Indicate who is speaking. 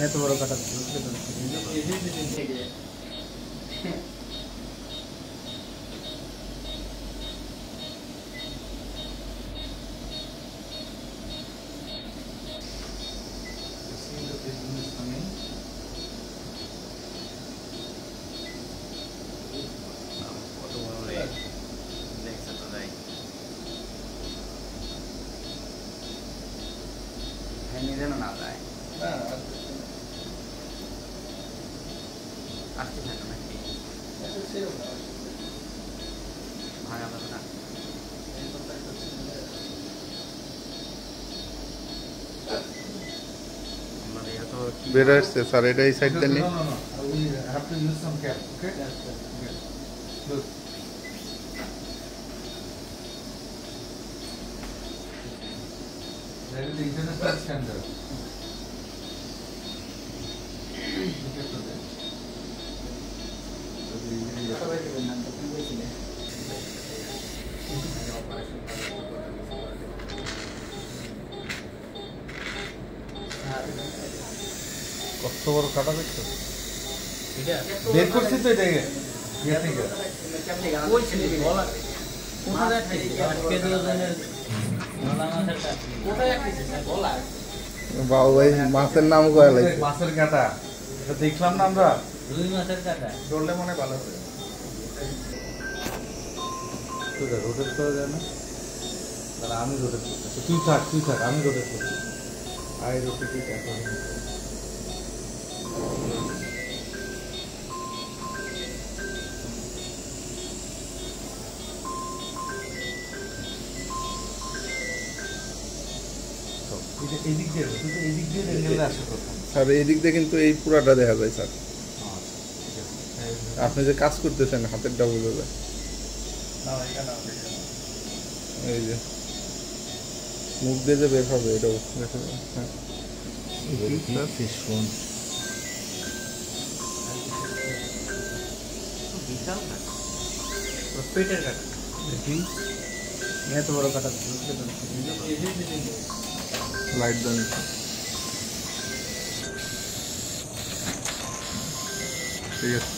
Speaker 1: এত বড় কাটা যেন না যায় আসতে থাকে নাকি ভাঙা যাবে না
Speaker 2: বের আসছে স্যার এটা এই সাইড দিয়ে
Speaker 3: That is the international standard.
Speaker 2: কত বড় কাটা দেখছো
Speaker 3: বের করছি তো এটাকে ইয়া থেকে
Speaker 1: ওই ছিল বলা কোথায় রাখছিস আজকে দুজনের কোথায় রাখছিস বলা
Speaker 2: বাবু ভাই মাছের নাম কয়া লাগে
Speaker 3: মাছের কাটা এটা দেখলাম না আমরা
Speaker 1: রুই মাছের কাটা
Speaker 3: ধরলে মনে ভালো হবে তো রোটেট করা যায় না তাহলে আমি রোটেট করতেছি তুই থাক আমি রোটেট করছি আই রোটেট এখন
Speaker 2: স্যার এই দিক দিয়ে কিন্তু এই পুরাটা দেখা যায় স্যার আপনি যে কাজ করতেছেন হাতেরটা বোঝা যায় এই যে মুখ দিয়ে যে বের হবে এটাও দেখা যায় হ্যাঁ
Speaker 1: পেটের কাটা এত বড় কাটা
Speaker 2: লাইট দেন ঠিক আছে